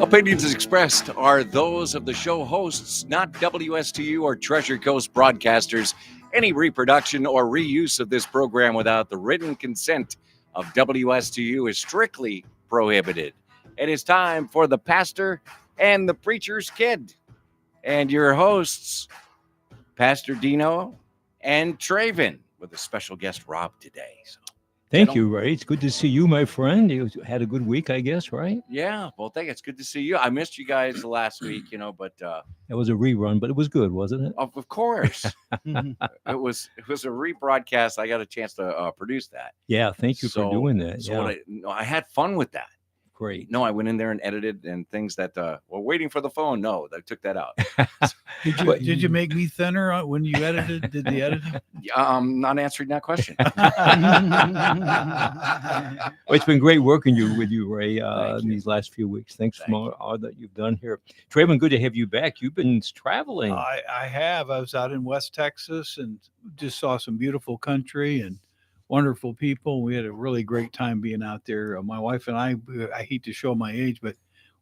Opinions expressed are those of the show hosts, not WSTU or Treasure Coast broadcasters. Any reproduction or reuse of this program without the written consent of WSTU is strictly prohibited. It is time for the pastor and the preacher's kid, and your hosts, Pastor Dino and Traven, with a special guest, Rob, today. So, Thank you, Ray. It's good to see you, my friend. You had a good week, I guess, right? yeah, well, thank you. It's good to see you. I missed you guys last week, but It was a rerun, but it was good, wasn't it? of course, it was a rebroadcast. I got a chance to produce that. Yeah, thank you for doing that. So I had fun with that. Great. No, I went in there and edited and things that were waiting for the phone. No, I took that out. Did you make me thinner when you edited? Did the editing? I'm not answering that question. Well, it's been great working with you, Ray, Thank in you. these last few weeks. Thanks Thank for all that you've done here. Traven, good to have you back. You've been traveling. I have. I was out in West Texas and just saw some beautiful country and wonderful people. We had a really great time being out there. My wife and I hate to show my age, but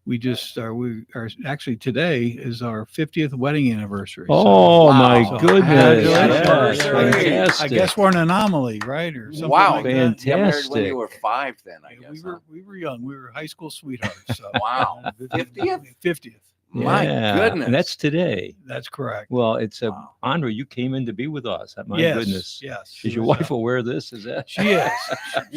we are actually today is our 50th wedding anniversary. Oh, my Wow. goodness. Congratulations. Yes, I guess we're an anomaly, right? Or something Wow, like that. you got married when Fantastic. you were 5, then I Yeah, guess. we were young. We were high school sweethearts. So. Wow. 50th? 50th. My Yeah, goodness. And that's today. That's correct. Well, it's a Wow. honor you came in to be with us. My Yes, goodness. Yes. Is your was, wife aware of this? Is that? She is.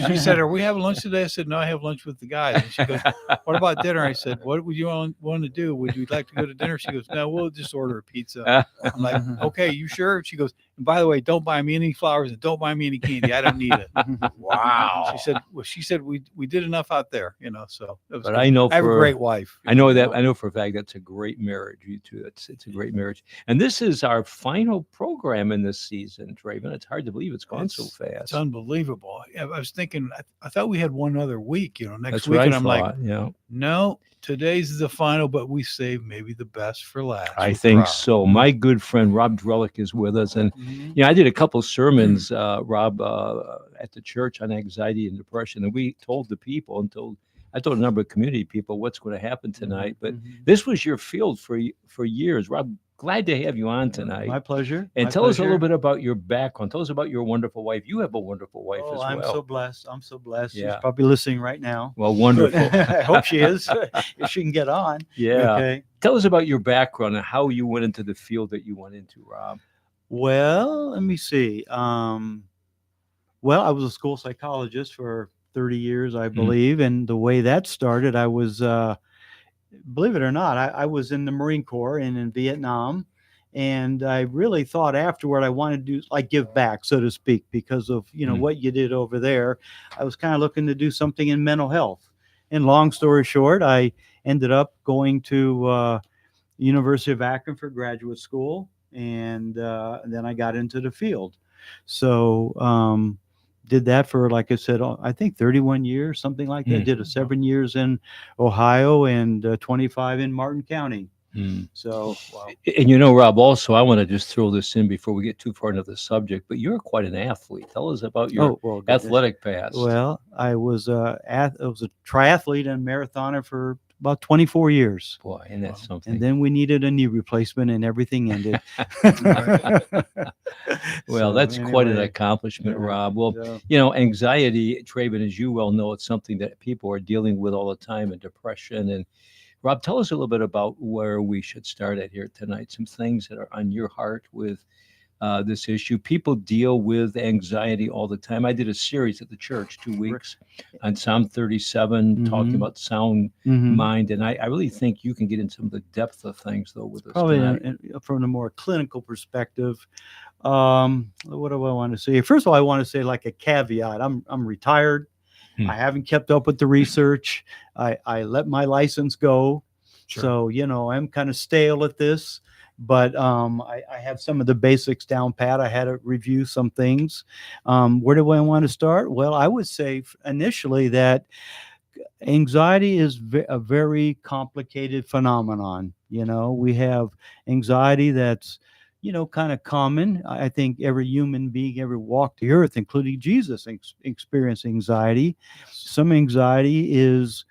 She said, "Are we having lunch today?" I said, "No, I have lunch with the guys." And she goes, "What about dinner?" I said, "What would you want to do? Would you like to go to dinner?" She goes, "No, we'll just order a pizza." I'm like, "Okay, you sure?" She goes, "And by the way, don't buy me any flowers and don't buy me any candy. I don't need it." Wow. She said we did enough out there, So it was But good. I know I have a for great wife. I know that I know for a fact that's a great marriage. You two, it's a great marriage. And this is our final program in this season, Traven. It's hard to believe it's gone so It's fast. unbelievable. I was thinking, I thought we had one other week, next That's week, what and I I'm like, thought. Yeah, no, today's the final, but we saved maybe the best for last. I with think Rob. so. My good friend Rob Drellick is with us, and Mhm. I did a couple sermons, Rob, at the church on anxiety and depression, and we told the people I told a number of community people what's going to happen tonight. But this was your field for years, Rob. Glad to have you on tonight. My pleasure. And My tell us a little pleasure. bit about your background. Tell us about your wonderful wife. You have a wonderful wife Oh, as I'm well. so blessed. I'm so blessed. Yeah. She's probably listening right now. Well, wonderful. I hope she is. If she can get on. Yeah. Okay. Tell us about your background and how you went into the field that you went into, Rob. Well, let me see. Well, I was a school psychologist for 30 years, I believe. And the way that started, I was, believe it or not, I was in the Marine Corps and in Vietnam. And I really thought afterward I wanted to do give back, so to speak, because of what you did over there. I was kind of looking to do something in mental health. And long story short, I ended up going to University of Akron for graduate school, and then I got into the field. So did that for, like I said, I think 31 years, something like that. Did 7 years in Ohio and 25 in Martin County. So, wow. And Rob, also, I want to just throw this in before we get too far into the subject, but you're quite an athlete. Tell us about your goodness. athletic past. Well, I was a triathlete and marathoner for about 24 years. Boy, and that's something. And then we needed a knee replacement and everything ended. Well, that's quite an accomplishment, Rob. Well, anxiety, Traven, as you well know, it's something that people are dealing with all the time, and depression. And Rob, tell us a little bit about where we should start at here tonight. Some things that are on your heart with this issue. People deal with anxiety all the time. I did a series at the church 2 weeks on Psalm 37, talking about sound mind. And I really think you can get into some of the depth of things, though, with us probably tonight. From a more clinical perspective. What do I want to say? First of all, I want to say like a caveat. I'm retired. I haven't kept up with the research. I let my license go. Sure. So, I'm kind of stale at this, but I have some of the basics down pat. I had to review some things. Where do I want to start? Well, I would say initially that anxiety is a very complicated phenomenon. We have anxiety that's kind of common. I think every human being ever walked the earth, including Jesus, experienced anxiety. Some anxiety is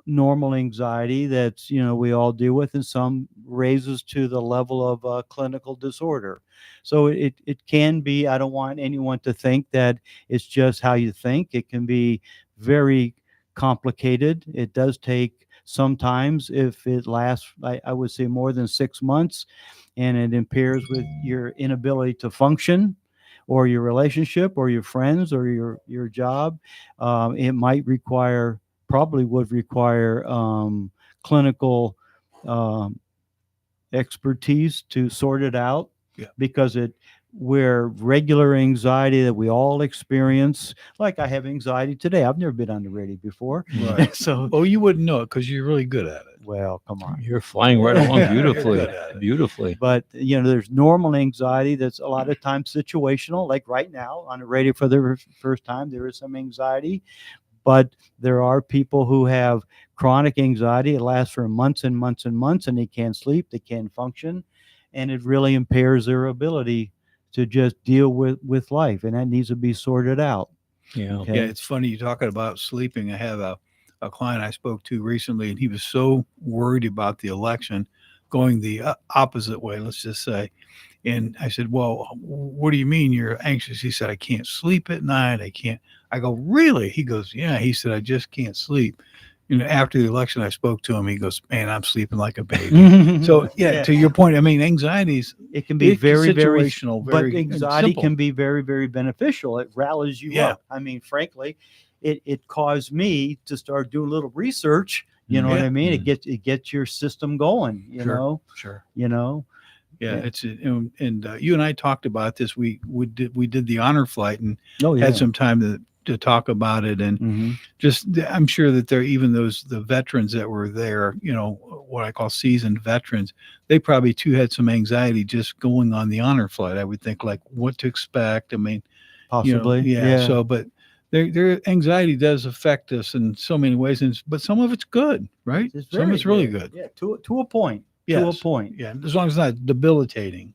normal anxiety that's, we all deal with, and some raises to the level of clinical disorder. So it can be, I don't want anyone to think that it's just how you think. It can be very complicated. It does take sometimes, if it lasts, I would say more than 6 months, and it impairs with your inability to function or your relationship or your friends or your job. It might require, probably would require clinical expertise to sort it out. Yeah. Because where regular anxiety that we all experience, like I have anxiety today. I've never been on the radio before. Right. So, Oh, you wouldn't know it because you're really good at it. well, come on. You're flying right along You're beautifully, good at it. beautifully. But there's normal anxiety that's a lot of times situational. Like right now on the radio for the first time, there is some anxiety. But there are people who have chronic anxiety. It lasts for months and months and months, and they can't sleep, they can't function, and it really impairs their ability to just deal with life, and that needs to be sorted out. Yeah. Okay. Yeah, it's funny you talking about sleeping. I have a client I spoke to recently, and he was so worried about the election going the opposite way, let's just say. And I said, well, what do you mean you're anxious? He said, I can't sleep at night. I can't. I go, really? He goes, yeah. He said, I just can't sleep. After the election, I spoke to him. He goes, man, I'm sleeping like a baby. So, yeah, to your point, I mean, anxieties, it can be very, very situational, but very anxiety simple. can be very, very beneficial. It rallies you Yeah. up. I mean, frankly, it caused me to start doing a little research. You know what I mean? Mhm. It gets your system going. Sure. Yeah, it's and you and I talked about this. We did the honor flight and Oh yeah. had some time to talk about it, and Mhm. just I'm sure that there, even the veterans that were there, what I call seasoned veterans, they probably too had some anxiety just going on the honor flight. I would think, like, what to expect. I mean, Possibly. yeah. So, but their anxiety does affect us in so many ways, but some of it's good, right? It's Some of very it's really good. good. Yeah, to a point. To a Yes. point. Yeah, as long as it's not debilitating.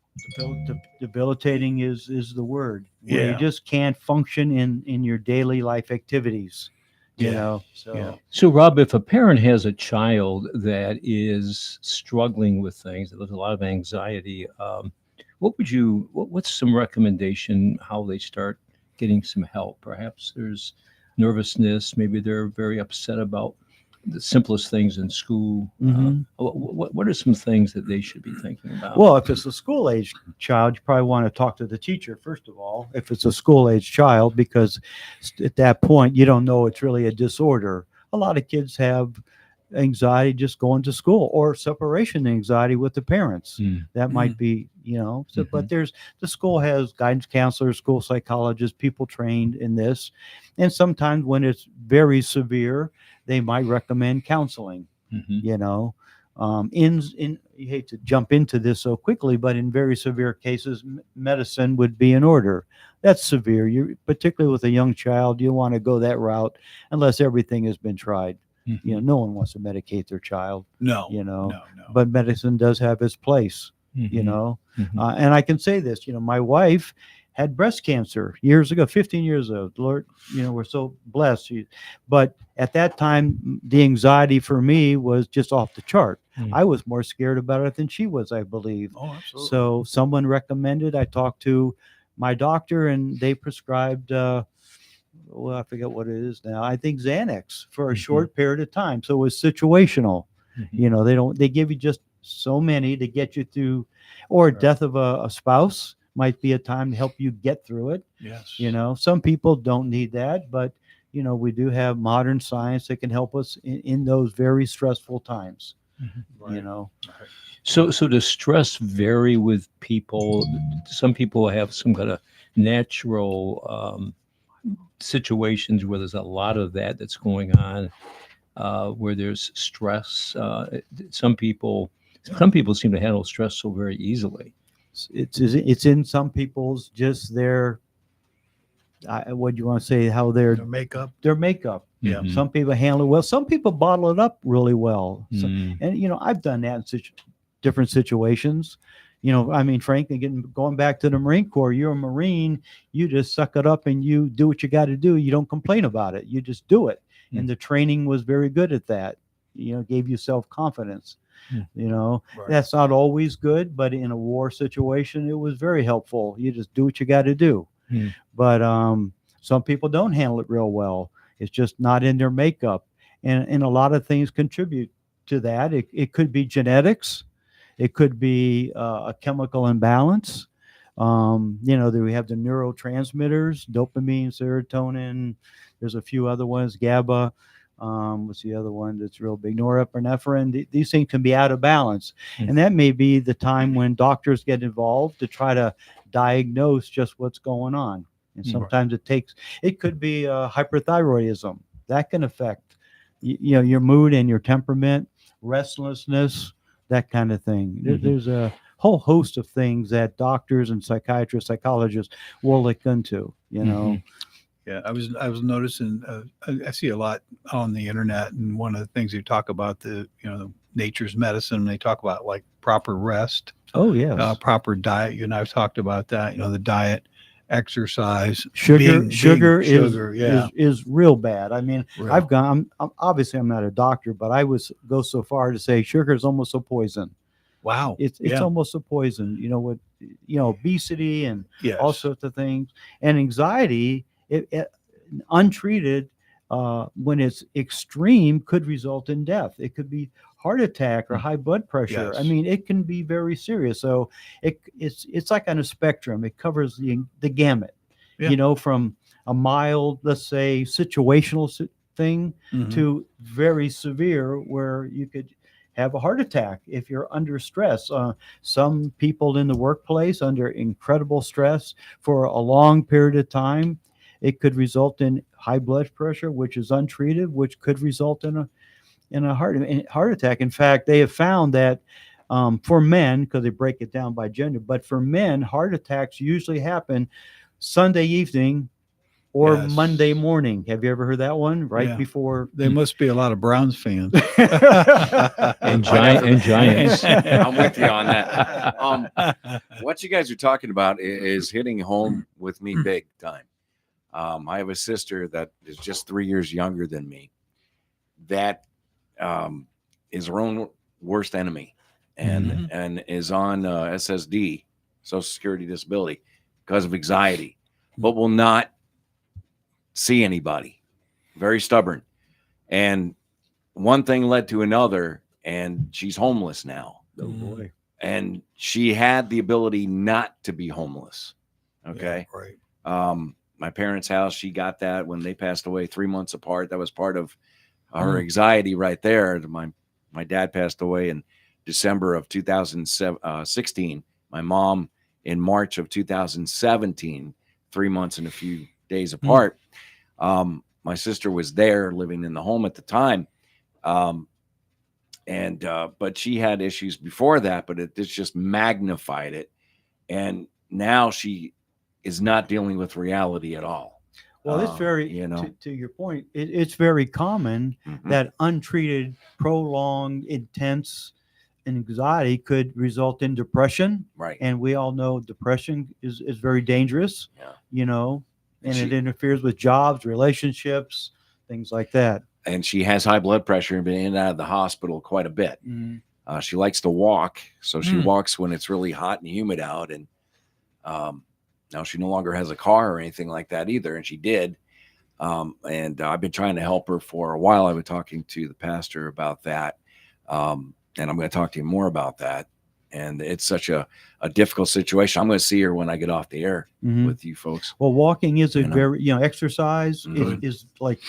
Debilitating is the word. Where Yeah. you just can't function in your daily life activities. Yeah. So Yeah. So, Rob, if a parent has a child that is struggling with things, that there's a lot of anxiety, what's some recommendation how they start getting some help? Perhaps there's nervousness. Maybe they're very upset about the simplest things in school. Mhm. What are some things that they should be thinking about? Well, if it's a school age child, you probably want to talk to the teacher first of all, if it's a school age child, because at that point you don't know it's really a disorder. A lot of kids have anxiety just going to school, or separation anxiety with the parents. Mm. That might be, but the school has guidance counselors, school psychologists, people trained in this. And sometimes when it's very severe, they might recommend counseling. Mhm. You hate to jump into this so quickly, but in very severe cases, medicine would be in order. That's severe. You, particularly with a young child, you want to go that route unless everything has been tried. Mhm. No one wants to medicate their child. No. No. No. But medicine does have its place. Mhm. Mhm. And I can say this. My wife had breast cancer years ago, 15 years ago. Lord, we're so blessed. But at that time, the anxiety for me was just off the chart. Mm. I was more scared about it than she was, I believe. Oh, absolutely. So someone recommended, I talked to my doctor, and they prescribed, I forget what it is now. I think Xanax for a Mhm. short period of time. So it was situational. Mhm. They give you just so many to get you through, or Right. death of a spouse might be a time to help you get through it. Yes. Some people don't need that, but we do have modern science that can help us in those very stressful times. Right. So does stress vary with people? Some people have some kind of natural situations where there's a lot of that's going on, where there's stress. Some people seem to handle stress so very easily. It's in some people's just their, what do you want to say, how their Makeup. makeup. Yeah. Mhm. Some people handle it well. Some people bottle it up really well. Mm. And I've done that in different situations. I mean, frankly, going back to the Marine Corps, you're a Marine, you just suck it up and you do what you got to do. You don't complain about it. You just do it. Mm. And the training was very good at that. gave you self-confidence. Right. That's not always good, but in a war situation, it was very helpful. You just do what you got to do. But some people don't handle it real well. It's just not in their makeup. And a lot of things contribute to that. It could be genetics. It could be a chemical imbalance. We have the neurotransmitters, dopamine, serotonin. There's a few other ones, GABA. What's the other one that's real big? Norepinephrine. These things can be out of balance. And that may be the time when doctors get involved to try to diagnose just what's going on. And sometimes it could be hyperthyroidism. That can affect, your mood and your temperament, restlessness, that kind of thing. There's a whole host of things that doctors and psychiatrists, psychologists will look into, Yeah, I was noticing. I see a lot on the internet, and one of the things they talk about nature's medicine. They talk about like proper rest. Oh yeah, proper diet. I've talked about that. The diet, exercise, sugar yeah, is real bad. I mean, real. I'm obviously I'm not a doctor, but I would go so far to say sugar is almost a poison. Wow, It's almost a poison. With obesity and yes. all sorts of things, and anxiety. It untreated, when it's extreme, could result in death. It could be heart attack or high blood pressure. Yes. I mean, it can be very serious. So it's like on a spectrum. It covers the gamut. Yeah. From a mild, let's say, situational thing to very severe, where you could have a heart attack if you're under stress. Some people in the workplace under incredible stress for a long period of time. It could result in high blood pressure, which is untreated, which could result in a heart attack. In fact, they have found that for men, because they break it down by gender, but for men, heart attacks usually happen Sunday evening or Yes. Monday morning. Have you ever heard that one? Right before. There must be a lot of Browns fans. and Giants. I'm with you on that. What you guys are talking about is hitting home with me big time. I have a sister that is just 3 years younger than me. That is her own worst enemy, and is on SSD, Social Security Disability, because of anxiety, but will not see anybody. Very stubborn, and one thing led to another, and she's homeless now. Oh boy! And she had the ability not to be homeless. Okay, Yeah, right. My parents' house, she got that when they passed away 3 months apart. That was part of her anxiety right there. My dad passed away in December of 2016. My mom in March of 2017, 3 months and a few days apart. My sister was there living in the home at the time. But she had issues before that, but it's just magnified it. And now she is not dealing with reality at all. Well, it's very, to your point, it's very common that untreated, prolonged, intense anxiety could result in depression. Right. And we all know depression is very dangerous, and it interferes with jobs, relationships, things like that. And she has high blood pressure and been in and out of the hospital quite a bit. She likes to walk. So she walks when it's really hot and humid out. And now she no longer has a car or anything like that either. And she did. And I've been trying to help her for a while. I've been talking to the pastor about that. And I'm going to talk to you more about that. And it's such a difficult situation. I'm going to see her when I get off the air with you folks. Well, walking is a very, exercise is like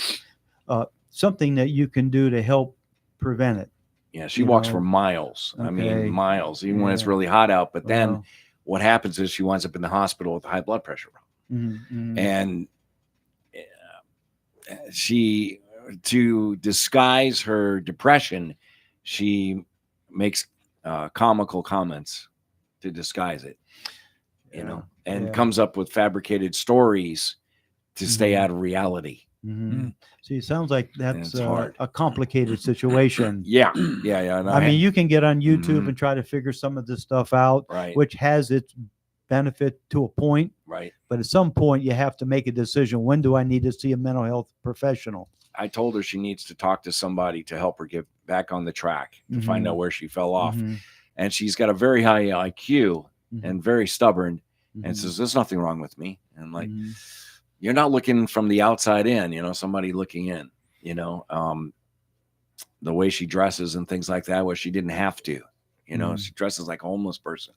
something that you can do to help prevent it. Yeah, she walks for miles. Okay. I mean, miles, even when it's really hot out. But then what happens is she winds up in the hospital with a high blood pressure problem. And she, to disguise her depression, she makes comical comments to disguise it, and comes up with fabricated stories to stay out of reality. See, it sounds like that's a complicated situation. Yeah. No, I mean, you can get on YouTube and try to figure some of this stuff out, right. which has its benefit to a point, Right. but at some point you have to make a decision. When do I need to see a mental health professional? I told her she needs to talk to somebody to help her get back on the track to find Mhm. out where she fell off. Mhm. And she's got a very high IQ Mhm. and very stubborn, and Mhm. says, "There's nothing wrong with me." And I'm like, Mhm. you're not looking from the outside in, somebody looking in, the way she dresses and things like that, where she didn't have to, Mhm. she dresses like a homeless person.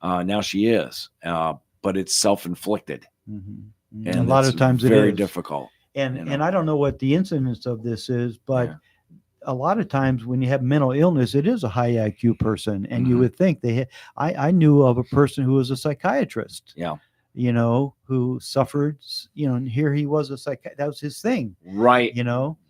Now she is, but it's self-inflicted. Mhm. And A lot it's of times very it is difficult. And you know. and I don't know what the incidence of this is, but Yeah. a lot of times when you have mental illness, it is a high IQ person, and you Mhm. would think I knew of a person who was a psychiatrist, Yeah. who suffered, and here he was that was his thing, Right.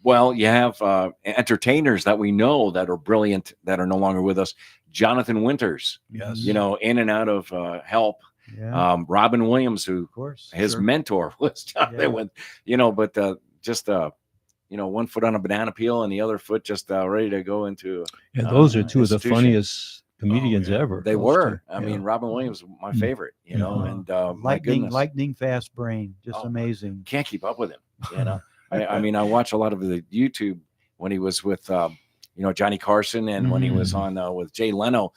Well, you have entertainers that we know that are brilliant that are no longer with us. Jonathan Winters, Yes. in and out of help. Yeah, Robin Williams, who of course. his Sure. mentor was Jonathan Yeah. Winters, but just one foot on a banana peel and the other foot just ready to go into. And those are Uh, two of the institution. funniest comedians yeah. ever. They Those were. two, I mean, yeah. Robin Williams, was my Mm. favorite. Yeah. And my goodness, Lightning fast brain, just Oh, amazing. can't keep up with him. I mean, I watch a lot of the YouTube when he was with Johnny Carson, and when he was on with Jay Leno.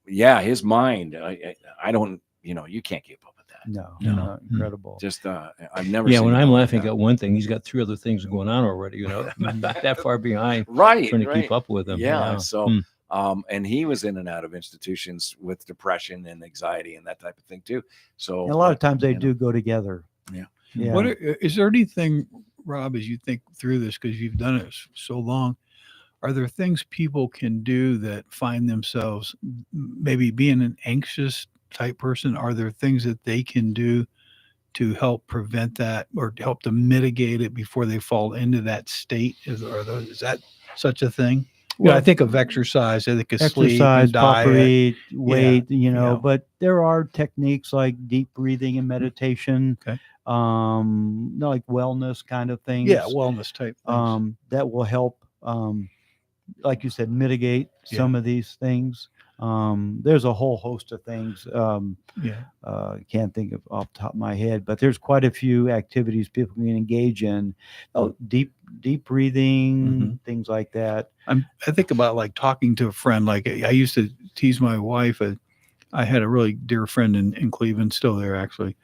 His mind. I don't. You can't keep up with that. No, incredible. Just I've never. Yeah, seen when a guy I'm like laughing that. at one thing, he's got three other things going on already. I'm not that far behind Right. trying to right. keep up with him. Yeah. So, Mm. and he was in and out of institutions with depression and anxiety and that type of thing too. So And a lot of times they you know. do go together. Yeah. Yeah. Is there anything, Rob, as you think through this, because you've done it so long, are there things people can do that find themselves maybe being an anxious type person? Are there things that they can do to help prevent that or to help to mitigate it before they fall into that state? Is that such a thing? Well, I think of exercise. I think of sleep Exercise, and diet. proper eat, weight, yeah. but there are techniques like deep breathing and meditation, Okay. like wellness kind of things. Yeah, wellness type things. That will help, like you said, mitigate some of these things. There's a whole host of things. Can't think of off the top of my head, but there's quite a few activities people can engage in. Deep breathing, things like that. I think about like talking to a friend. Like I used to tease my wife. I had a really dear friend in Cleveland, still there actually,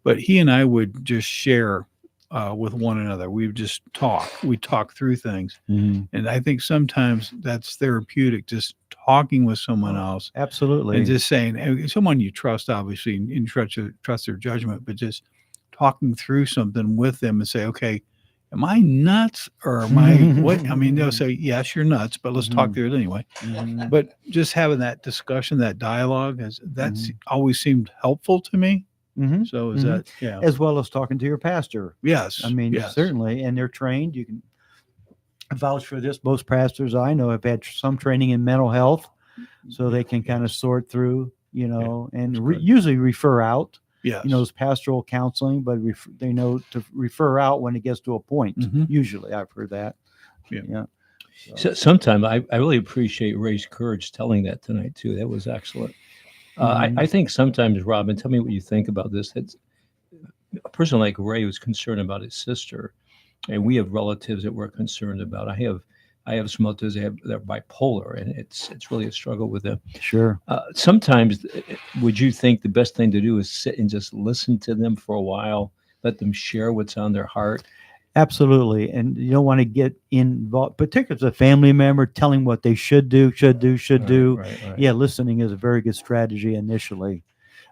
but he and I would just share with one another. We would just talk. We talk through things, and I think sometimes that's therapeutic. Just talking with someone else, Absolutely, and just saying someone you trust, obviously, and trust their judgment, but just talking through something with them and say, okay, am I nuts or am I what? I mean, they'll say, yes, you're nuts, but let's talk through it anyway. But just having that discussion, that dialogue, that's always seemed helpful to me. So is that, as well as talking to your pastor. Yes. I mean, yes. certainly, and they're trained. You can vouch for this. Most pastors I know have had some training in mental health, so they can kind of sort through, and usually refer out. Yes. It's pastoral counseling, but they know to refer out when it gets to a point. Usually, I've heard that. Yeah. So sometimes I really appreciate Ray's courage telling that tonight too. That was excellent. I think sometimes, Robin, tell me what you think about this. That a person like Ray was concerned about his sister, and we have relatives that we're concerned about. I have some relatives that they're bipolar, and it's really a struggle with them. Sure. Sometimes, would you think the best thing to do is sit and just listen to them for a while, let them share what's on their heart? Absolutely. And you don't want to get involved, particularly as a family member, telling what they should do. Right. Yeah, listening is a very good strategy initially.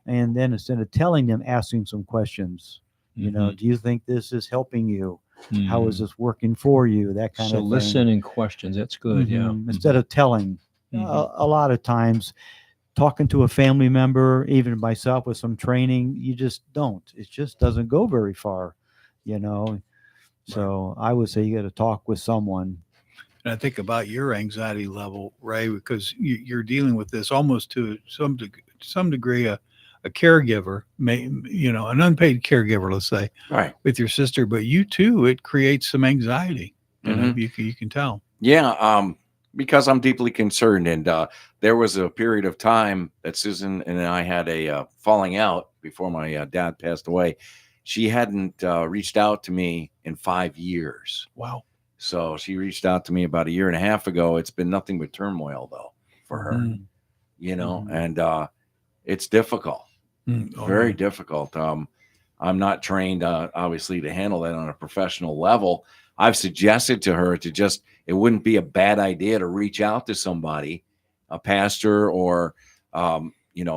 And then instead of telling them, asking some questions. Do you think this is helping you? How is this working for you? That kind of thing. So listen and questions. That's good. Yeah. Instead of telling, a lot of times talking to a family member, even myself with some training, you just don't. It just doesn't go very far, So I would say you got to talk with someone. And I think about your anxiety level, Ray, because you're dealing with this almost to some degree, a caregiver, an unpaid caregiver, let's say, right, with your sister, but you too, it creates some anxiety. You can tell. Yeah. because I'm deeply concerned. And there was a period of time that Susan and I had a falling out before my dad passed away. She hadn't reached out to me in 5 years. Wow. So she reached out to me about a year and a half ago. It's been nothing but turmoil, though, for her, Mm. and it's difficult, Oh, very yeah. difficult. I'm not trained, obviously, to handle that on a professional level. I've suggested to her it wouldn't be a bad idea to reach out to somebody, a pastor or, a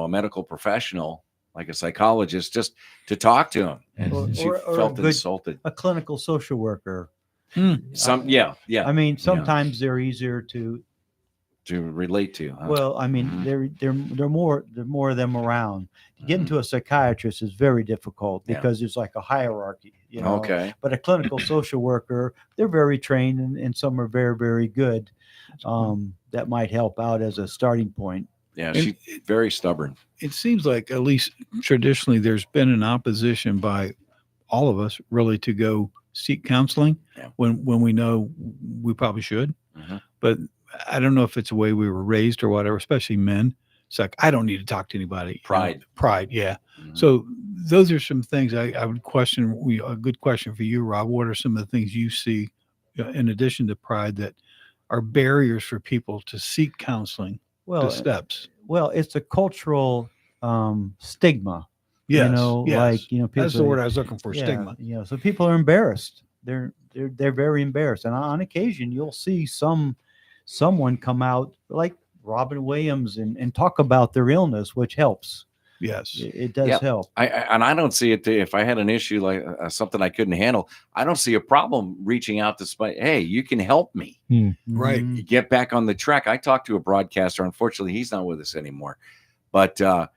medical professional like a psychologist, just to talk to him. And Mhm. she Or a felt good- insulted. A clinical social worker. Yeah. I mean, sometimes they're easier to. To relate to. Huh? Well, I mean, Mhm. there are more of them around. To get into a psychiatrist is very difficult Yeah. because there's like a hierarchy, Okay. But a clinical social worker, they're very trained, and some are very, very good. That might help out as a starting point. Yeah, And she's very stubborn. It seems like, at least traditionally, there's been an opposition by all of us really to go seek counseling Yeah. when we know we probably should. Mhm. But I don't know if it's the way we were raised or whatever, especially men. It's like, I don't need to talk to anybody. you know? Pride. Pride. Yeah. Mhm. So those are some things I would question. A good question for you, Rob. What are some of the things you see, in addition to pride, that are barriers for people to seek counseling? Well, The steps. well, it's a cultural stigma. Yes. Like people That's the say, word I was looking for. yeah, Stigma. So people are embarrassed. They're very embarrassed, and on occasion you'll see someone come out like Robin Williams and talk about their illness, which helps. Yes. It does Yep. help. I don't see it. If I had an issue like something I couldn't handle, I don't see a problem reaching out to somebody. Hey, you can help me. Right. Mhm. You get back on the track. I talked to a broadcaster. Unfortunately, he's not with us anymore. But I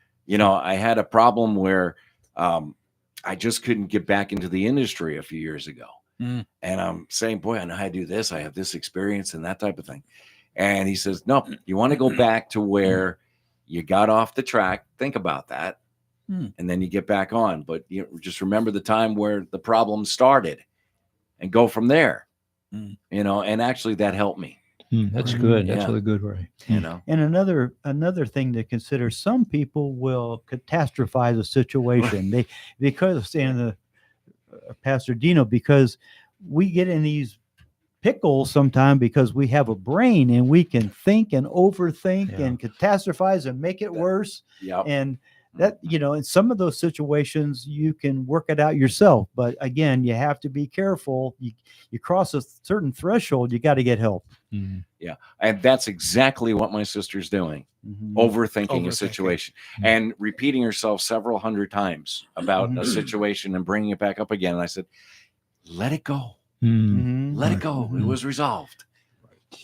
had a problem where I just couldn't get back into the industry a few years ago. Mm. And I'm saying, boy, I know how to do this. I have this experience and that type of thing. And he says, no, you want to go back to where you got off the track. Think about that. And then you get back on. But just remember the time where the problem started and go from there. And actually that helped me. That's good. That's Yeah. really good, Ray. And another thing to consider: some people will catastrophize a situation. Pastor Dino, because we get in these pickles sometimes because we have a brain and we can think and overthink Yeah. and catastrophize and make it worse. Yep. And that, in some of those situations, you can work it out yourself. But again, you have to be careful. You cross a certain threshold, you got to get help. Mhm. Yeah. And that's exactly what my sister's doing. Mhm. Overthinking a Overthinking. situation Mhm. and repeating herself several hundred times about a Mhm. situation and bringing it back up again. And I said, let it go. Mhm. Mhm. Let it go. It Mhm. was resolved.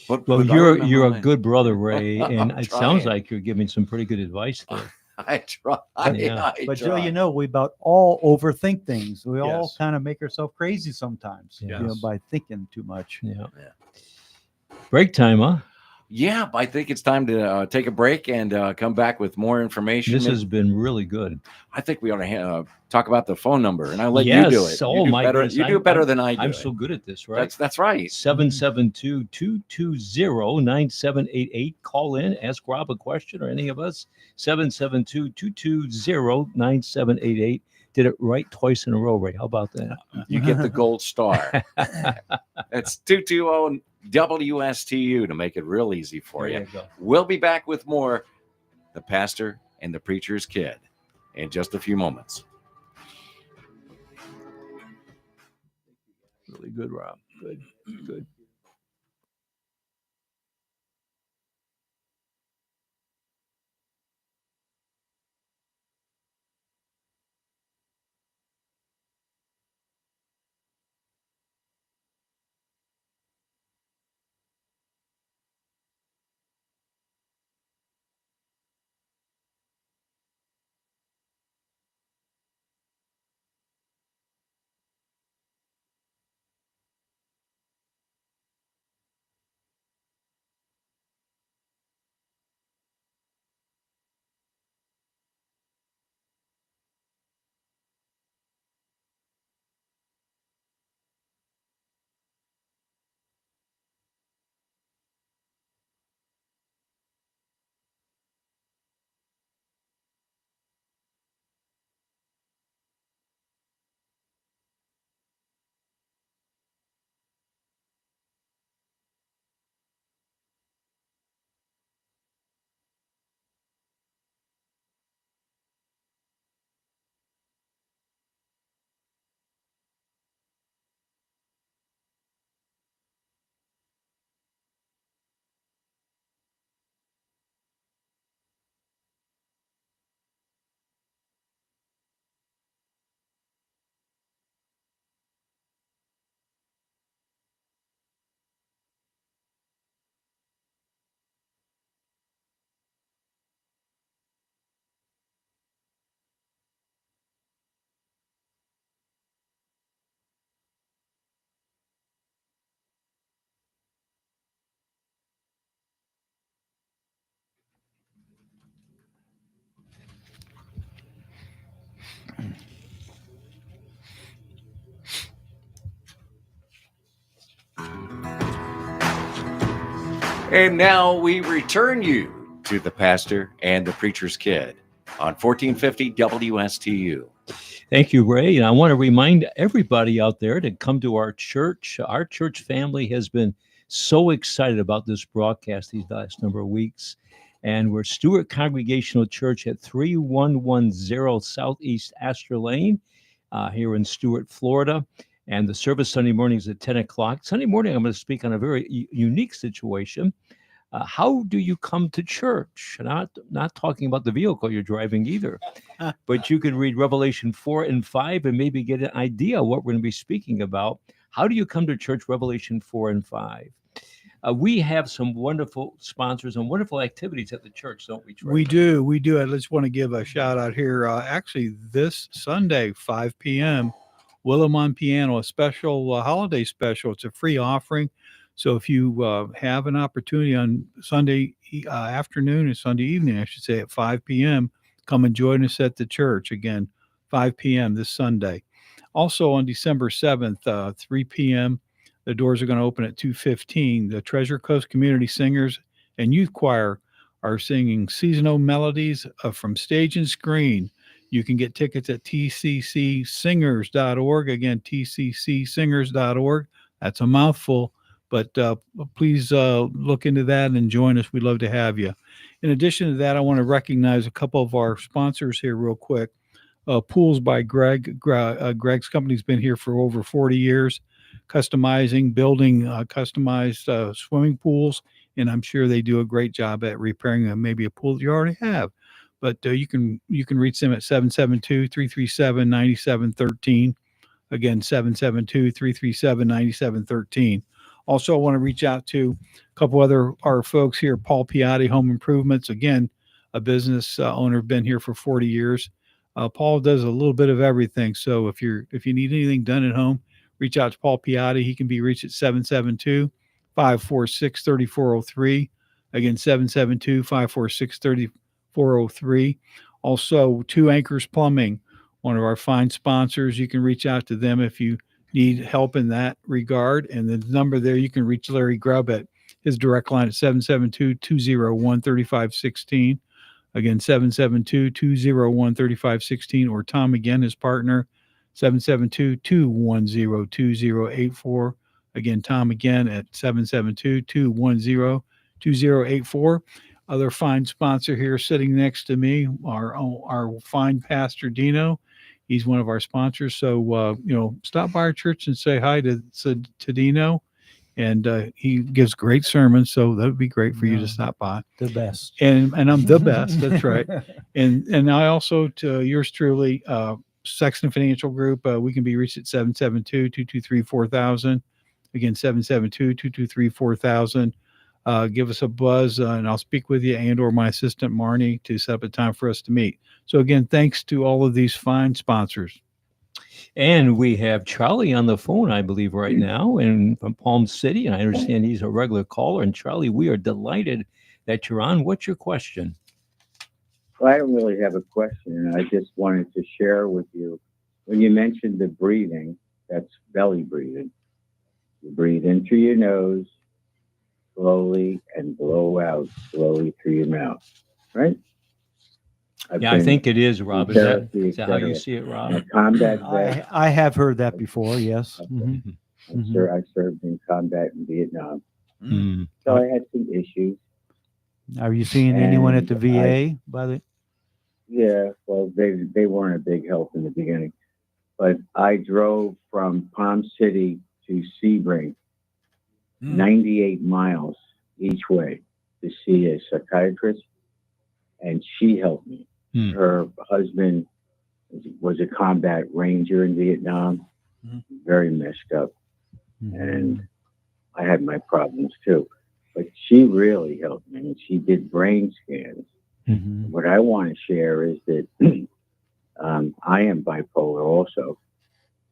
But Well, I you're remember a when- good brother, Ray, and I'm it sounds trying. like you're giving some pretty good advice there. I try. Yeah. But Joe, we about all overthink things. We all Yes. kind of make ourselves crazy sometimes, Yes. by thinking too much. Yeah. Yeah. Break time, huh? Yeah, I think it's time to take a break and come back with more information. This has been really good. I think we ought to talk about the phone number, and I'll let you do it. Yes. Oh, you do my better. goodness. You do better than I do. I'm it. so good at this, right? That's right. 772-220-9788. Call in, ask Rob a question or any of us. 772-220-9788. Did it right twice in a row, Ray. How about that? You get the gold star. That's 220 WSTU to make it real easy for There you. you go. We'll be back with more The Pastor and the Preacher's Kid in just a few moments. Really good, Rob. Good. Good. And now we return you to the pastor and the preacher's kid on 1450 WSTU. Thank you, Ray. And I want to remind everybody out there to come to our church. Our church family has been so excited about this broadcast these last number of weeks. And we're Stewart Congregational Church at 3110 Southeast Astor Lane here in Stewart, Florida. And the service Sunday mornings at 10 o'clock. Sunday morning, I'm going to speak on a very unique situation. How do you come to church? Not talking about the vehicle you're driving either, but you can read Revelation 4 and 5 and maybe get an idea what we're going to be speaking about. How do you come to church? Revelation 4 and 5. We have some wonderful sponsors and wonderful activities at the church, don't we, Trey? We do. I just want to give a shout out here. Actually, this Sunday, 5 p.m., Willamon Piano, a special holiday special. It's a free offering. So if you have an opportunity on Sunday afternoon and Sunday evening, I should say, at 5 p.m., come and join us at the church. Again, 5 p.m. this Sunday. Also on December 7th, 3 p.m., the doors are going to open at 2:15. The Treasure Coast Community Singers and Youth Choir are singing seasonal melodies from stage and screen. You can get tickets at tccsingers.org. Again, tccsingers.org. That's a mouthful, but please look into that and join us. We'd love to have you. In addition to that, I want to recognize a couple of our sponsors here real quick. Pools by Greg. Greg's company's been here for over 40 years, building customized swimming pools, and I'm sure they do a great job at repairing maybe a pool that you already have. But you can reach them at 772-337-9713. Again, 772-337-9713. Also, I want to reach out to a couple other our folks here. Paul Piatti Home Improvements, again, a business owner, been here for 40 years. Paul does a little bit of everything. So if you need anything done at home, reach out to Paul Piatti. He can be reached at 772-546-3403. Again, 772-546-3403. Also, Two Anchors Plumbing, one of our fine sponsors. You can reach out to them if you need help in that regard. And the number there, you can reach Larry Grubb at his direct line at 772-201-3516. Again, 772-201-3516, or Tom again, his partner, 772-210-2084. Again, Tom again at 772-210-2084. Other fine sponsor here sitting next to me, our fine Pastor Dino. He's one of our sponsors. So, stop by our church and say hi to Dino. And he gives great sermons, so that would be great for you to stop by. The best. And I'm the best. That's right. And I also, to yours truly, Sexton Financial Group, we can be reached at 772-223-4000. Again, 772-223-4000. Give us a buzz, and I'll speak with you and or my assistant, Marnie, to set up a time for us to meet. So again, thanks to all of these fine sponsors. And we have Charlie on the phone, I believe, right now, and from Palm City. And I understand he's a regular caller. And Charlie, we are delighted that you're on. What's your question? Well, I don't really have a question. I just wanted to share with you, when you mentioned the breathing, that's belly breathing. You breathe in through your nose slowly and blow out slowly through your mouth, right? I think it is, Rob. Is that how you see it, Rob? Combat vet. I have heard that before, yes. Okay. Mm-hmm. I served in combat in Vietnam. Mm. So I had some issues. Are you seeing anyone at the VA? Yeah, well, they weren't a big help in the beginning. But I drove from Palm City to Sebring, 98 miles each way to see a psychiatrist, and she helped me. Her husband was a combat ranger in Vietnam, very messed up, and I had my problems too. But she really helped me, and she did brain scans. What I want to share is that I am bipolar also,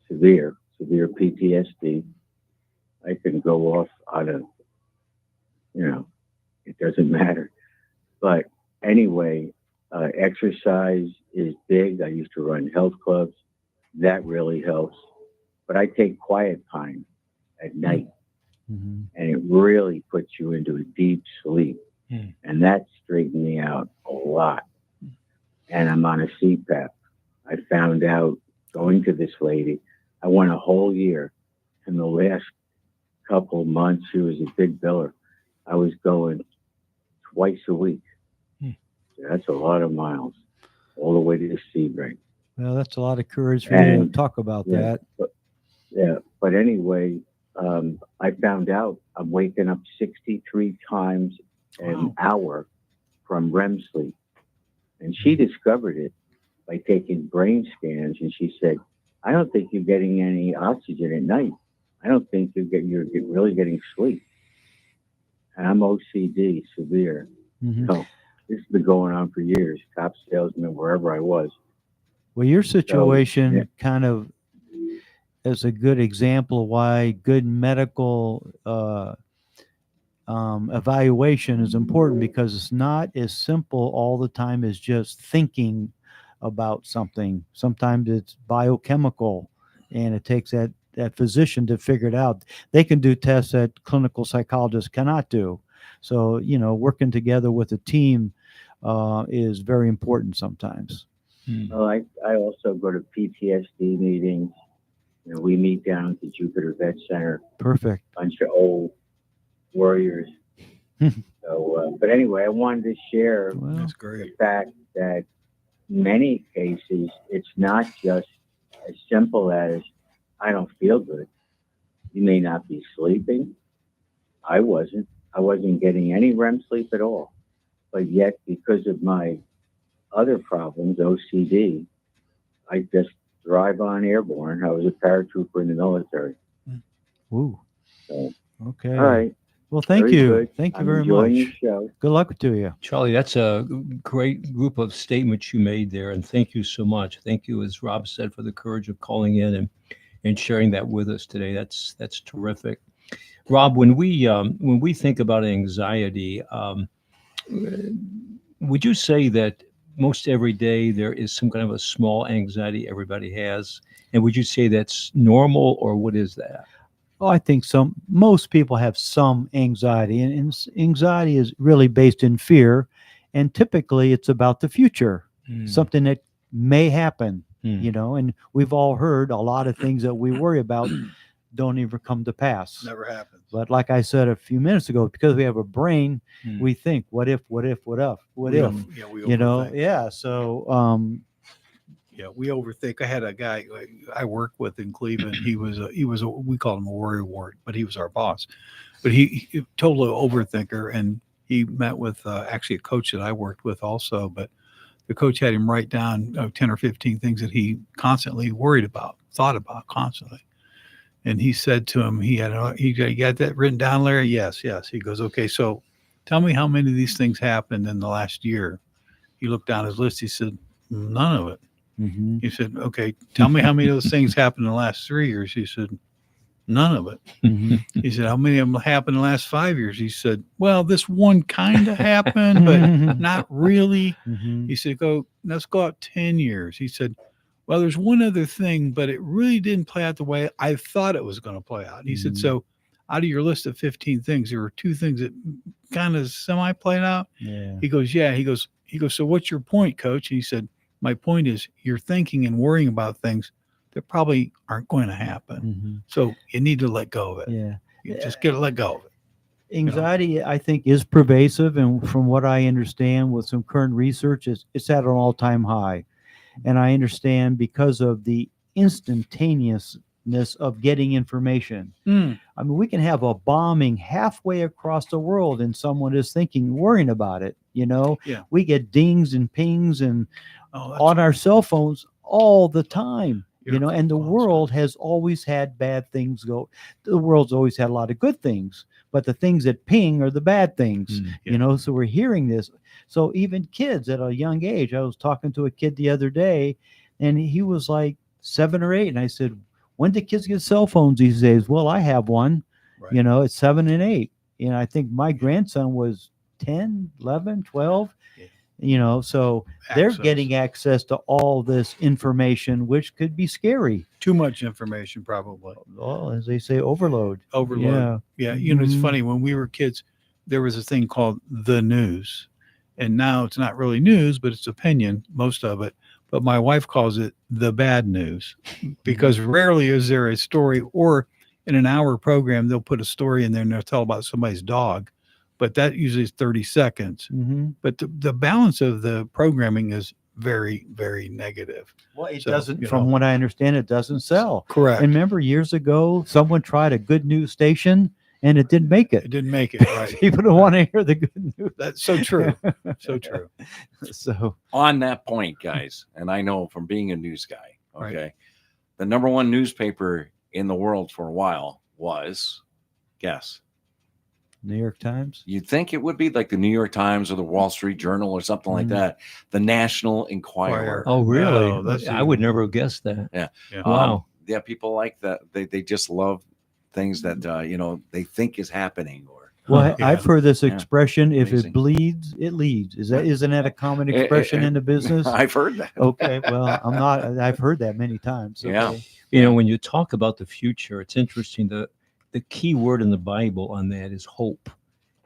severe PTSD. I can go off on it doesn't matter. But anyway, exercise is big. I used to run health clubs. That really helps. But I take quiet time at night. Mhm. and it really puts you into a deep sleep. And that straightened me out a lot. And I'm on a CPAP. I found out going to this lady, I went a whole year. In the last couple of months, she was a big biller. I was going twice a week. That's a lot of miles, all the way to Sebring. Well, that's a lot of courage for you to And- talk about yeah, that. but anyway, I found out I'm waking up 63 times an hour from REM sleep. And she discovered it by taking brain scans, and she said, I don't think you're getting any oxygen at night. I don't think you're really getting sleep. And I'm OCD severe. Mhm. So this has been going on for years, top salesman, wherever I was. Well, your situation yeah. kind of is a good example of why good medical evaluation is important, because it's not as simple all the time as just thinking about something. Sometimes it's biochemical, and it takes that physician to figure it out. They can do tests that clinical psychologists cannot do. So, working together with a team is very important sometimes. Well, I also go to PTSD meetings. We meet down at the Jupiter Vet Center, Perfect. bunch of old warriors. So, but anyway, I wanted to share Well, That's the great. fact that in many cases, it's not just as simple as I don't feel good. You may not be sleeping. I wasn't. I wasn't getting any REM sleep at all. But yet, because of my other problems, OCD, I just drive on airborne. I was a paratrooper in the military. Ooh. So, Okay. all right. Well, thank Very you. good. Thank you I'm very enjoying much. your show. Good luck to you. Charlie, that's a great group of statements you made there, and thank you so much. Thank you, as Rob said, for the courage of calling in and sharing that with us today. That's terrific. Rob, when we think about anxiety, would you say that most every day there is some kind of a small anxiety everybody has, and would you say that's normal, or what is that? Oh, I think most people have some anxiety, and anxiety is really based in fear, and typically it's about the future, something that may happen, and we've all heard a lot of things that we worry about don't even come to pass. Never happens. But like I said a few minutes ago, because we have a brain, we think, what if, what if? Yeah, we overthink. Yeah. So, Yeah, we overthink. I had a guy I worked with in Cleveland. He was we called him a warrior ward, but he was our boss. But he totally overthinker, and he met with actually a coach that I worked with also. But the coach had him write down 10 or 15 things that he constantly worried about, thought about constantly. And he said to him, he got that written down, Larry? Yes. He goes, okay, so tell me how many of these things happened in the last year. He looked down his list. He said, none of it. mhm. He said, okay, tell me how many of those things happened in the last 3 years. He said, none of it. Mhm. He said, how many of them happened in the last 5 years? He said, well, this one kind of happened, but not really. Mhm. He said, let's go out 10 years. He said, well, there's one other thing, but it really didn't play out the way I thought it was going to play out. He said, Mhm. so out of your list of 15 things, there were 2 things that kind of semi played out. Yeah. He goes, yeah. He goes, so what's your point, coach? And he said, my point is you're thinking and worrying about things that probably aren't going to happen. Mhm. So you need to let go of it. Yeah. You just get to let go of it. Anxiety, I think, is pervasive, and from what I understand with some current research, it's at an all-time high. And I understand because of the instantaneousness of getting information. I mean, we can have a bombing halfway across the world, and someone is worrying about it. Yeah. We get dings and pings and Oh, on our cell phones all the time. You're And the awesome. world has always had bad things go. The world's always had a lot of good things, but the things that ping are the bad things, Yeah. So we're hearing this. So even kids at a young age, I was talking to a kid the other day, and he was like 7 or 8. And I said, when do kids get cell phones these days? Well, I have one, Right. It's 7 and 8. And I think my grandson was 10, 11, 12. Yeah. So they're Access. getting access to all this information, which could be scary. Too much information, probably. Well, as they say, overload. Overload. Yeah. Yeah. It's Mhm. funny. When we were kids, there was a thing called the news. And now it's not really news, but it's opinion, most of it. But my wife calls it the bad news because rarely is there a story, or in an hour program, they'll put a story in there and they'll tell about somebody's dog. But that usually is 30 seconds. Mm-hmm. But the balance of the programming is very, very negative. Well, it So, doesn't, from what I understand, it doesn't sell. Correct. And remember, years ago, someone tried a good news station and it didn't make It it. didn't make it right. People don't want to hear the good news. That's so true. So true. So, On that point, guys, and I know from being a news guy, okay, Right. the number one newspaper in the world for a while was, guess. New York Times. You'd think it would be like the New York Times or the Wall Street Journal or something like Mhm. that. The National Enquirer. Oh, really? No, that's I would never have guessed that. Yeah. Wow. Yeah, people like that. They just love things that they think is happening. Or Well, Yeah. I've heard this Yeah. expression: "If Amazing. it bleeds, it leads." Isn't that a common Eh, eh, expression eh, in the business? I've heard that. Okay, well, I'm not. I've heard that many times. Yeah. Okay. When you talk about the future, it's interesting. The key word in the Bible on that is hope.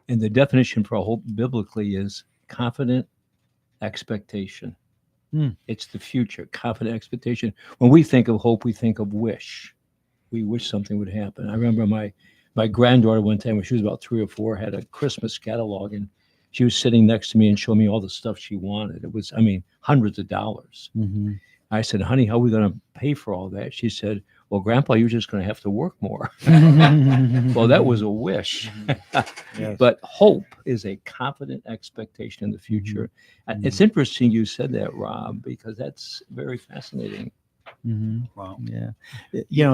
And the definition for hope biblically is confident expectation. It's the future, confident expectation. When we think of hope, we think of wish. We wish something would happen. I remember my granddaughter one time when she was about 3 or 4 had a Christmas catalog, and she was sitting next to me and showing me all the stuff she wanted. It was, hundreds of dollars. Mm-hmm. I said, honey, how are we going to pay for all that? She said, well, Grandpa, you're just going to have to work more. Well, that was a wish. Yes. But hope is a confident expectation in the future. And it's interesting you said that, Rob, because that's very fascinating. Mm-hmm. Wow. Yeah.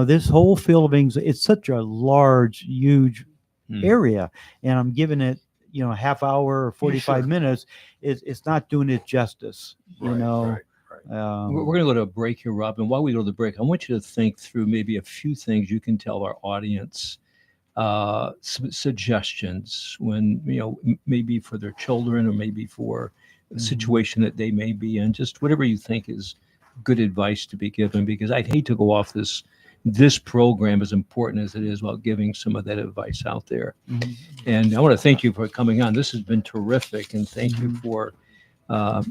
This whole field of anxiety, it's such a large, huge area, and I'm giving it, a half hour or 45 Sure. minutes. It's not doing it justice. Right. Um, We're going to go to a break here, Rob. And while we go to the break, I want you to think through maybe a few things you can tell our audience, some suggestions when, maybe for their children or maybe for a situation that they may be in, just whatever you think is good advice to be given, because I'd hate to go off this program, as important as it is, while giving some of that advice out there. And I want to thank you for coming on. This has been terrific. And thank you for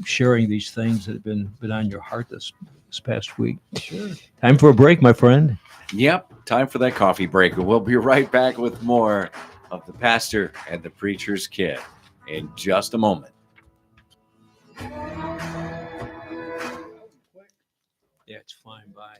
sharing these things that have been on your heart this past week. Sure. Time for a break, my friend. Yep, time for that coffee break. We'll be right back with more of The Pastor and the Preacher's Kid in just a moment. Yeah, it's fine. Bye.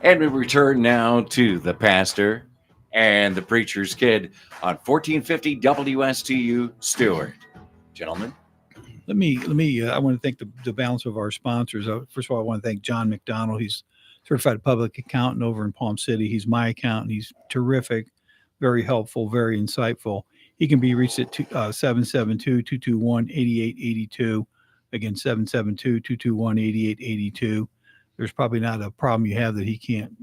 And we return now to The Pastor and the Preacher's Kid on 1450 WSTU Stewart. Gentlemen. Let me. I want to thank the balance of our sponsors. First of all, I want to thank John McDonald. He's certified public accountant over in Palm City. He's my accountant. He's terrific, very helpful, very insightful. He can be reached at 772-221-8882. Again, 772-221-8882. There's probably not a problem you have that he can't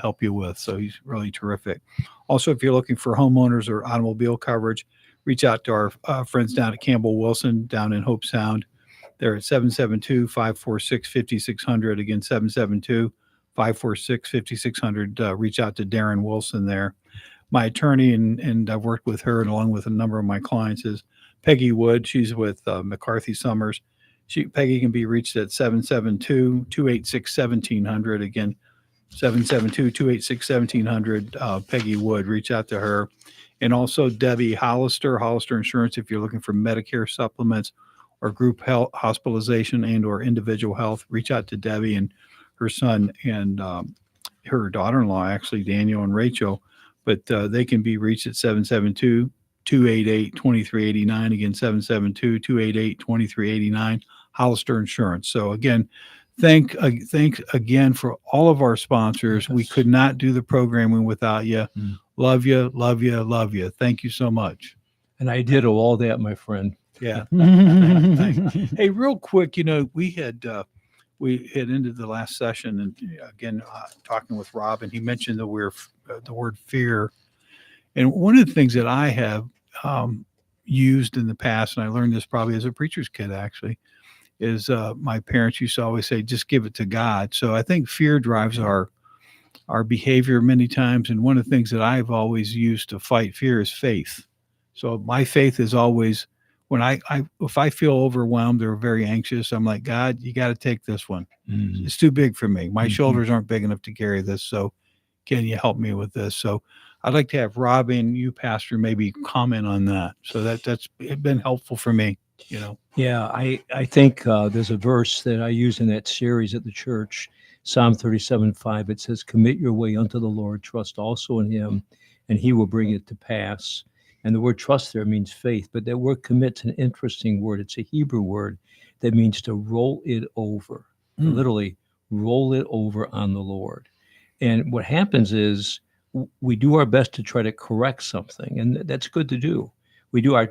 help you with. So he's really terrific. Also, if you're looking for homeowners or automobile coverage, reach out to our friends down at Campbell Wilson down in Hope Sound. They're at 772-546-5600. Again, 772-546-5600. Reach out to Darren Wilson there. My attorney, and I've worked with her and along with a number of my clients, is Peggy Wood. She's with McCarthy Summers. Peggy can be reached at 772-286-1700. Again, 772-286-1700. Peggy Wood, reach out to her. And also Debbie Hollister Insurance, if you're looking for Medicare supplements or group health, hospitalization and or individual health, reach out to Debbie and her son and her daughter-in-law, actually, Daniel and Rachel. But they can be reached at 772-288-2389. Again, 772-288-2389, Hollister Insurance. So again, thanks again for all of our sponsors. We could not do the programming without you. Love you, love you, love you. Thank you so much. And I did all that, my friend. Yeah. Thanks. Hey, real quick, we had ended the last session and again talking with Rob, and he mentioned the word fear. And one of the things that I have used in the past, and I learned this probably as a preacher's kid actually, is my parents used to always say, just give it to God. So I think fear drives our behavior many times. And one of the things that I've always used to fight fear is faith. So my faith is always, when if I feel overwhelmed or very anxious, I'm like, God, you got to take this one. Mm-hmm. It's too big for me. My shoulders aren't big enough to carry this. So can you help me with this? So I'd like to have Rob and you, Pastor, maybe comment on that. So that's been helpful for me, Yeah, I think there's a verse that I use in that series at the church, Psalm 37:5. It says, commit your way unto the Lord, trust also in him, and he will bring it to pass. And the word trust there means faith, but that word commit's an interesting word. It's a Hebrew word that means to roll it over, literally roll it over on the Lord. And what happens is we do our best to try to correct something, and that's good to do. We do our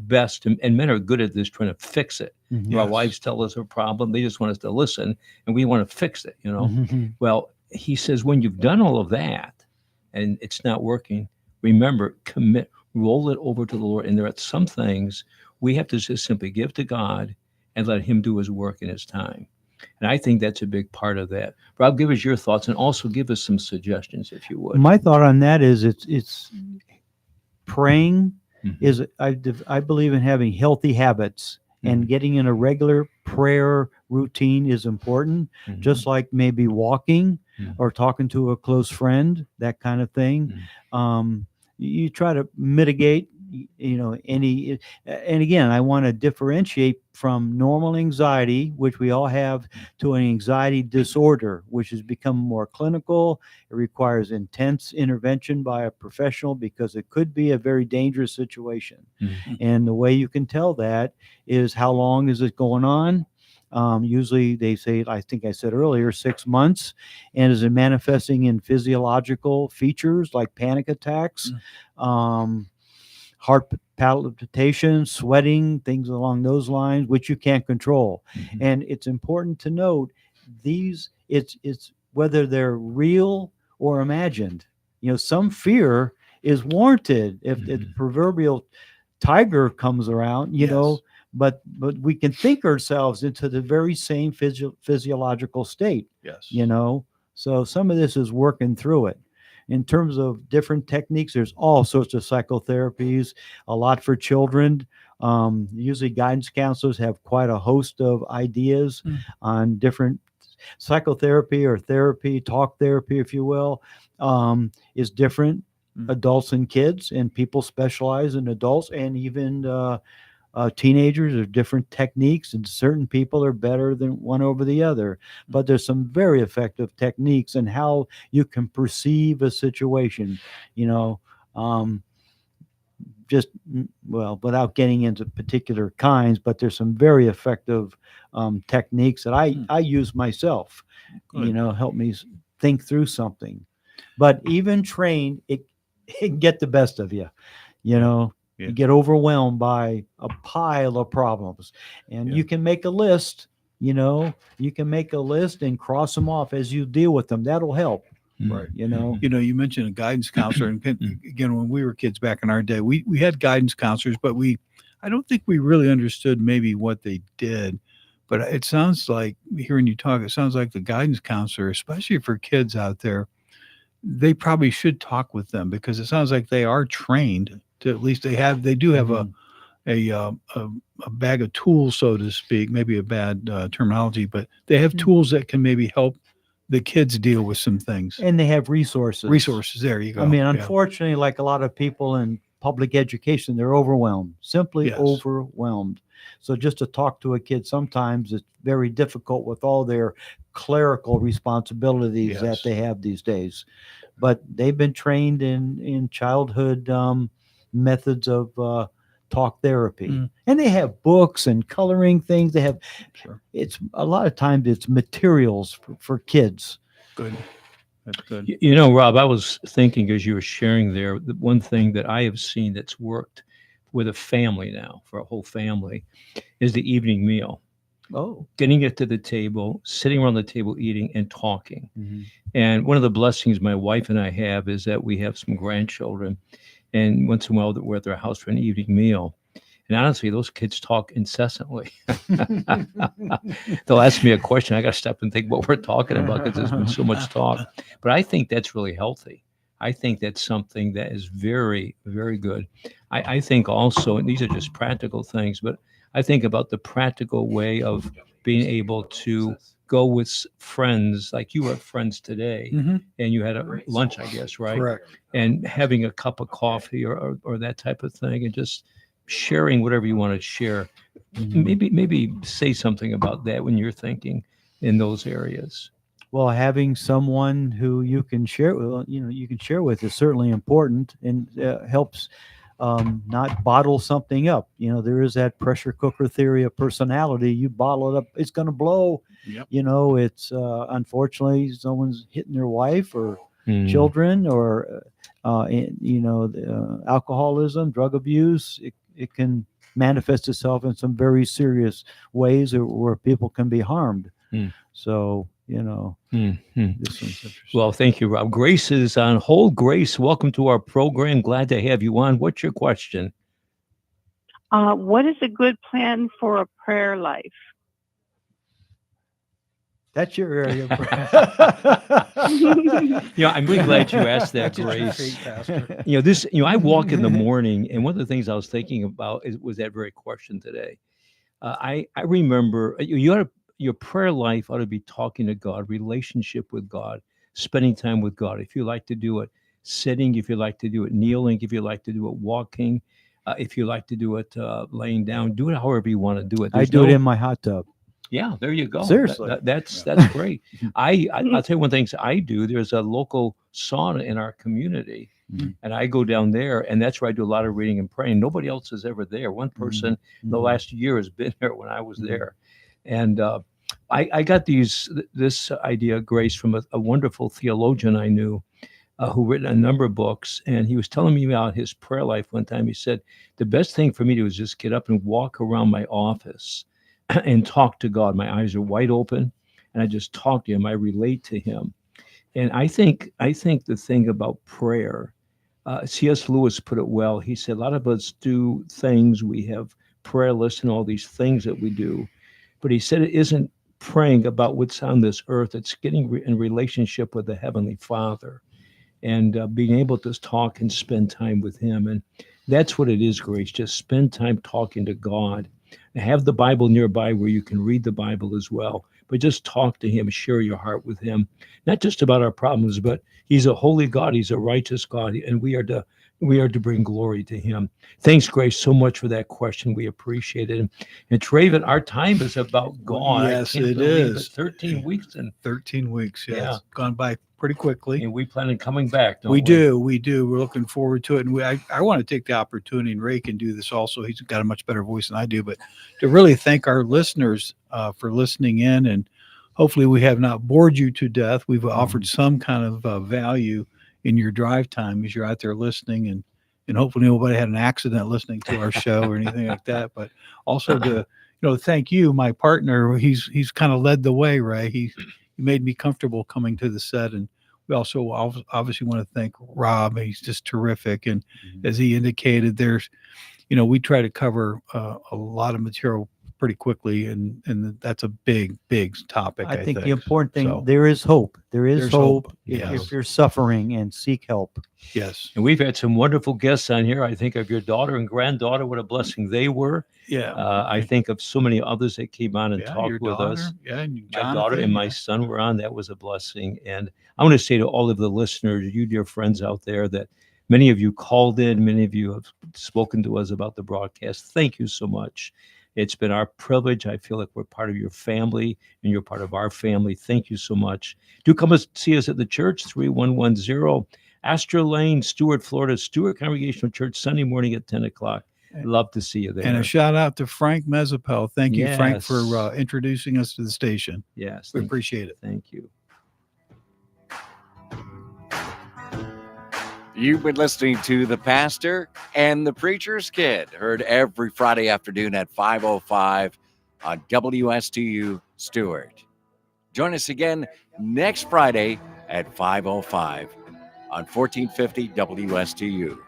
best, and men are good at this, trying to fix it. Mm-hmm. Our wives tell us a problem. They just want us to listen, and we want to fix it, Mm-hmm. Well, he says, when you've done all of that and it's not working, remember, commit, roll it over to the Lord. And there are some things we have to just simply give to God and let him do his work in his time. And I think that's a big part of that. Rob, give us your thoughts and also give us some suggestions, if you would. My thought on that is it's praying. I believe in having healthy habits, and getting in a regular prayer routine is important, just like maybe walking or talking to a close friend, that kind of thing. You try to mitigate, any, and again, I want to differentiate from normal anxiety, which we all have, to an anxiety disorder, which has become more clinical. It requires intense intervention by a professional because it could be a very dangerous situation. And the way you can tell that is how long is it going on? Usually they say, I think I said earlier, 6 months. And is it manifesting in physiological features like panic attacks, heart palpitations, sweating, things along those lines, which you can't control. And it's important to note it's whether they're real or imagined. Some fear is warranted if the proverbial tiger comes around, know, but we can think ourselves into the very same physiological state. Yes. So some of this is working through it. In terms of different techniques, there's all sorts of psychotherapies, a lot for children. Usually guidance counselors have quite a host of ideas on different psychotherapy or therapy, talk therapy, if you will, is different. Adults and kids, and people specialize in adults and even teenagers. Are different techniques, and certain people are better than one over the other. But there's some very effective techniques in how you can perceive a situation, just, without getting into particular kinds, but there's some very effective techniques that I use myself, help me think through something. But even trained, it can get the best of you, You get overwhelmed by a pile of problems, and you can make a list, you can make a list and cross them off as you deal with them. That'll help. Right. You mentioned a guidance counselor, and again, when we were kids back in our day, we had guidance counselors, but I don't think we really understood maybe what they did. But it sounds like, hearing you talk, it sounds like the guidance counselor, especially for kids out there, they probably should talk with them, because it sounds like they are trained to, at least they do have a bag of tools, so to speak, maybe a bad terminology, but they have Mm. tools that can maybe help the kids deal with some things. And they have resources. Resources, there you go. I mean, Yeah. unfortunately, like a lot of people in public education, they're overwhelmed, simply Yes. overwhelmed. So just to talk to a kid, sometimes it's very difficult with all their clerical responsibilities Yes. that they have these days. But they've been trained in childhood methods of talk therapy, Mm. and they have books and coloring things. They have Sure. it's a lot of times it's materials for kids. Good. That's good. You know, Rob, I was thinking as you were sharing there, the one thing that I have seen that's worked with a family now, for a whole family, is the evening meal. Oh, Getting it to the table, sitting around the table, eating and talking. mhm. And one of the blessings my wife and I have is that we have some grandchildren, and once in a while we're at their house for an evening meal. And honestly, those kids talk incessantly. They'll ask me a question. I got to stop and think what we're talking about because there's been so much talk. But I think that's really healthy. I think that's something that is very, very good. I think also, and these are just practical things, but I think about the practical way of being able to go with friends, like you have friends today, Mhm. and you had a lunch, I guess, right? Correct. And having a cup of coffee or that type of thing, and just sharing whatever you want to share. Maybe say something about that when you're thinking in those areas. Well, having someone who you can share with, you can share with is certainly important and helps not bottle something up. There is that pressure cooker theory of personality. You bottle it up, it's going to blow. Yep. It's unfortunately someone's hitting their wife or Mm. children or, alcoholism, drug abuse. It can manifest itself in some very serious ways where people can be harmed. Mm. So, Mhm. this one's interesting. Well, thank you, Rob. Grace is on hold. Grace, welcome to our program. Glad to have you on. What's your question? What is a good plan for a prayer life? That's your area. I'm really glad you asked that, That's your Grace. treat, Pastor. I walk in the morning, and one of the things I was thinking about was that very question today. I remember your prayer life ought to be talking to God, relationship with God, spending time with God. If you like to do it sitting, if you like to do it kneeling, if you like to do it walking, if you like to do it laying down, do it however you want to do it. I do it in my hot tub. Yeah, there you go. Seriously. That's great. I'll tell you one thing I do. There's a local sauna in our community, Mhm. and I go down there, and that's where I do a lot of reading and praying. Nobody else is ever there. One person in the last year has been there when I was there, and I got this idea, Grace, from a wonderful theologian I knew who written a number of books, and he was telling me about his prayer life one time. He said, the best thing for me to do is just get up and walk around my office and talk to God. My eyes are wide open, and I just talk to him. I relate to him. And I think the thing about prayer, C.S. Lewis put it well. He said, a lot of us do things, we have prayer lists and all these things that we do. But he said it isn't praying about what's on this earth. It's getting in relationship with the Heavenly Father and being able to talk and spend time with him. And that's what it is, Grace. Just spend time talking to God. Have the Bible nearby where you can read the Bible as well. But just talk to him, share your heart with him, not just about our problems, but he's a holy God, he's a righteous God, and we are to bring glory to him. Thanks, Grace, so much for that question. We appreciate it. And Traven, our time is about gone. Yes, I can't it believe is. 13 weeks, and 13 weeks. Yeah, Yeah. It's gone by pretty quickly. we plan on coming back. Don't We do. We're looking forward to it. And I want to take the opportunity, and Ray can do this also. He's got a much better voice than I do, but to really thank our listeners for listening in. And hopefully we have not bored you to death. We've offered some kind of value in your drive time as you're out there listening, and hopefully nobody had an accident listening to our show or anything like that. But also to, thank you, my partner. He's kind of led the way, Ray. He made me comfortable coming to the set. And we also obviously want to thank Rob. He's just terrific. And as he indicated, there's, we try to cover a lot of material pretty quickly, and that's a big topic. I think the important thing, So, there is hope. There's hope, hope, if, yes. if you're suffering, and seek help. yes, And we've had some wonderful guests on here. I think of your daughter and granddaughter, what a blessing they were. yeah, I think of so many others that came on and yeah, talked your with daughter, us. yeah, and My daughter Jonathan, and my yeah. son were on. That was a blessing. And I want to say to all of the listeners, you dear friends out there, that many of you called in, many of you have spoken to us about the broadcast. Thank you so much. It's been our privilege. I feel like we're part of your family and you're part of our family. Thank you so much. Do come and see us at the church, 3110 Astor Lane, Stuart, Florida, Stuart Congregational Church, Sunday morning at 10 o'clock. Love to see you there. And a shout out to Frank Mezzapel. Thank you, Frank, for Yes. introducing us to the station. Yes. We Thank, appreciate it. thank you. You've been listening to The Pastor and the Preacher's Kid, heard every Friday afternoon at 5:05 on WSTU Stewart. Join us again next Friday at 5:05 on 1450 WSTU.